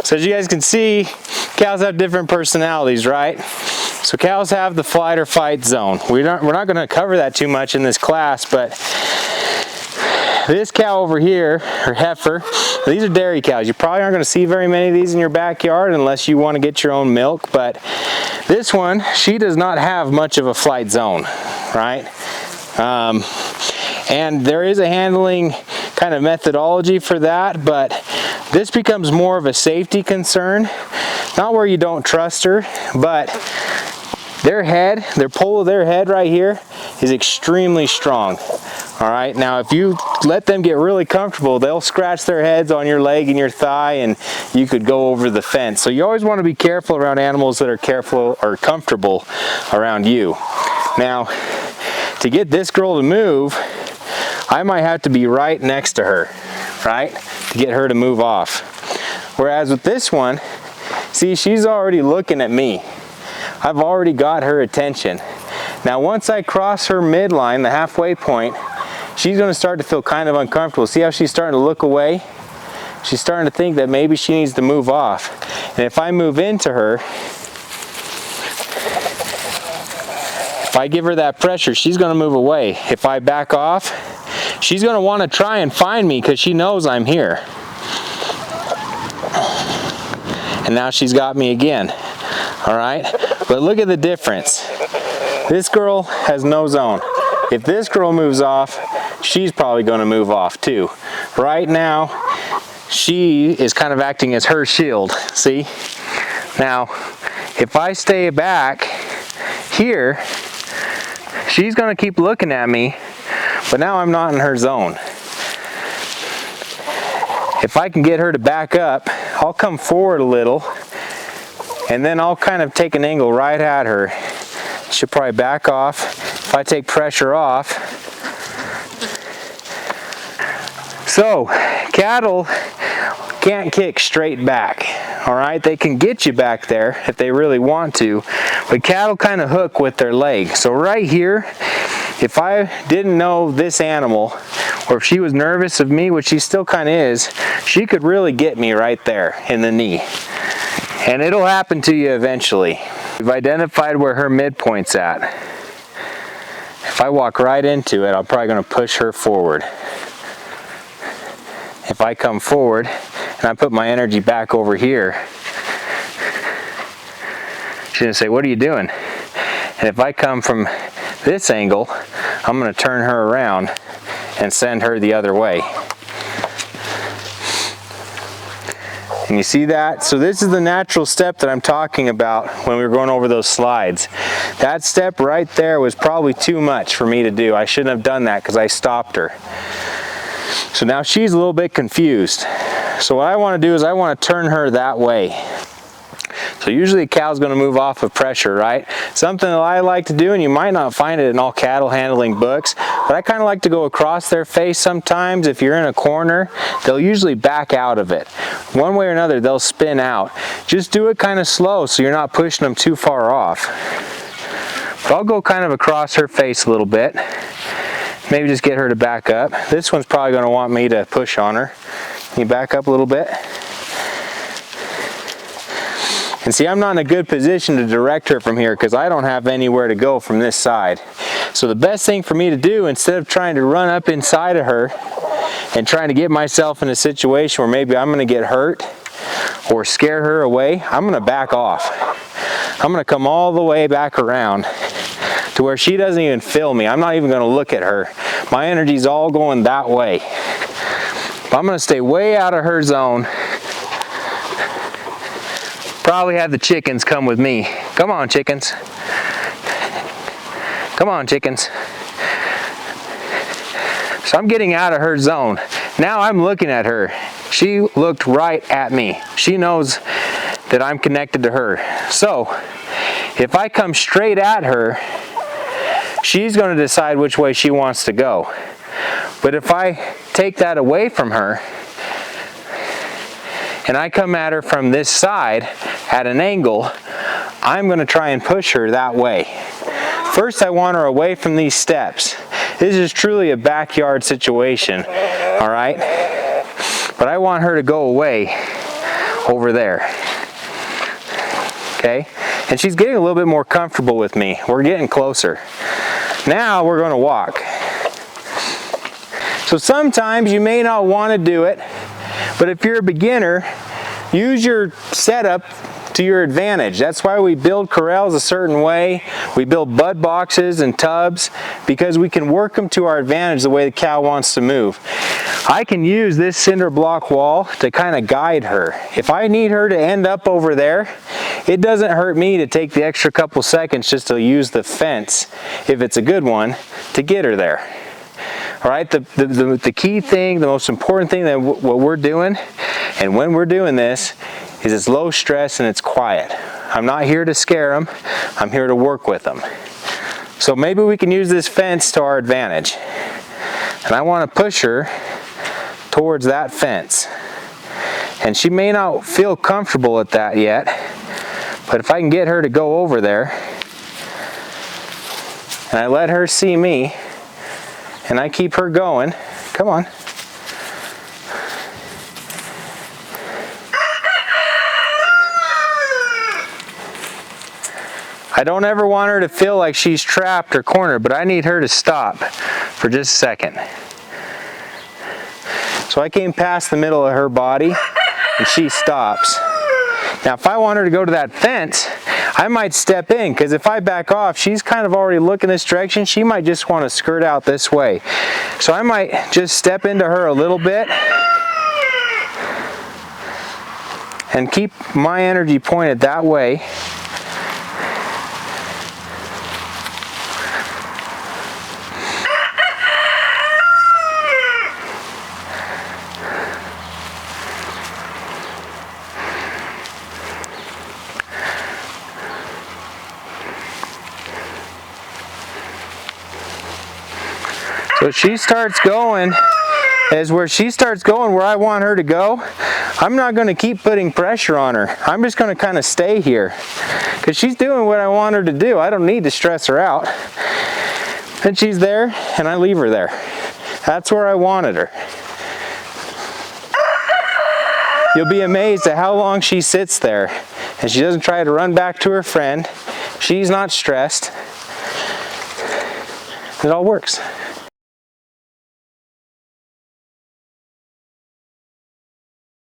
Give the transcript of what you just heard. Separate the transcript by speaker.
Speaker 1: So as you guys can see, cows have different personalities, right? So cows have the flight or fight zone. We're not going to cover that too much in this class, but this cow over here, or heifer, these are dairy cows. You probably aren't going to see very many of these in your backyard unless you want to get your own milk, but this one, she does not have much of a flight zone, right? And there is a handling kind of methodology for that, but this becomes more of a safety concern. Not where you don't trust her, but their head, their pole of their head right here is extremely strong. All right, now if you let them get really comfortable, they'll scratch their heads on your leg and your thigh, and you could go over the fence. So you always want to be careful around animals that are careful or comfortable around you. Now, to get this girl to move, I might have to be right next to her, right, to get her to move off. Whereas with this one, see, she's already looking at me. I've already got her attention. Now once I cross her midline, the halfway point, she's going to start to feel kind of uncomfortable. See how she's starting to look away? She's starting to think that maybe she needs to move off. And if I move into her, if I give her that pressure, she's going to move away. If I back off, she's going to want to try and find me because she knows I'm here. And now she's got me again. All right? But look at the difference. This girl has no zone. If this girl moves off, she's probably going to move off too. Right now, she is kind of acting as her shield. See? Now, if I stay back here, she's going to keep looking at me, but now I'm not in her zone. If I can get her to back up, I'll come forward a little, and then I'll kind of take an angle right at her. She'll probably back off. If I take pressure off. So, cattle can't kick straight back. All right, they can get you back there if they really want to, but cattle kind of hook with their leg. So right here, if I didn't know this animal, or if she was nervous of me, which she still kind of is, she could really get me right there in the knee. And it'll happen to you eventually. We've identified where her midpoint's at. If I walk right into it, I'm probably going to push her forward. If I come forward and I put my energy back over here, she's going to say, "What are you doing?" And if I come from this angle, I'm going to turn her around and send her the other way. And you see that? So this is the natural step that I'm talking about when we were going over those slides. That step right there was probably too much for me to do. I shouldn't have done that because I stopped her. So now she's a little bit confused. So what I want to do is I want to turn her that way. So usually a cow's going to move off of pressure, right? Something that I like to do, and you might not find it in all cattle handling books, but I kind of like to go across their face sometimes. If you're in a corner, they'll usually back out of it. One way or another, they'll spin out. Just do it kind of slow so you're not pushing them too far off. But I'll go kind of across her face a little bit. Maybe just get her to back up. This one's probably going to want me to push on her. Can you back up a little bit? And see, I'm not in a good position to direct her from here because I don't have anywhere to go from this side. So the best thing for me to do, instead of trying to run up inside of her and trying to get myself in a situation where maybe I'm going to get hurt or scare her away, I'm going to back off. I'm going to come all the way back around to where she doesn't even feel me. I'm not even going to look at her. My energy's all going that way. But I'm going to stay way out of her zone. Probably have the chickens come with me. Come on, chickens. Come on, chickens. So I'm getting out of her zone. Now I'm looking at her. She looked right at me. She knows that I'm connected to her. So if I come straight at her, she's going to decide which way she wants to go. But if I take that away from her and I come at her from this side at an angle, I'm going to try and push her that way. First, I want her away from these steps. This is truly a backyard situation, all right? But I want her to go away. over there. Okay, and she's getting a little bit more comfortable with me. We're getting closer. Now we're going to walk. So sometimes you may not want to do it, but if you're a beginner, use your setup to your advantage. That's why we build corrals a certain way. We build bud boxes and tubs because we can work them to our advantage the way the cow wants to move. I can use this cinder block wall to kind of guide her. If I need her to end up over there, it doesn't hurt me to take the extra couple seconds just to use the fence, if it's a good one, to get her there. All right, the key thing, the most important thing that what we're doing, and when we're doing this, is it's low stress and it's quiet. I'm not here to scare them, I'm here to work with them. So maybe we can use this fence to our advantage. And I want to push her towards that fence. And she may not feel comfortable at that yet, but if I can get her to go over there, and I let her see me, and I keep her going, come on. I don't ever want her to feel like she's trapped or cornered, but I need her to stop for just a second. So I came past the middle of her body and she stops. Now if I want her to go to that fence, I might step in, because if I back off, she's kind of already looking this direction. She might just want to skirt out this way. So I might just step into her a little bit and keep my energy pointed that way. So she starts going, where she starts going where I want her to go, I'm not going to keep putting pressure on her. I'm just going to kind of stay here because she's doing what I want her to do. I don't need to stress her out. And she's there and I leave her there. That's where I wanted her. You'll be amazed at how long she sits there and she doesn't try to run back to her friend. She's not stressed. It all works.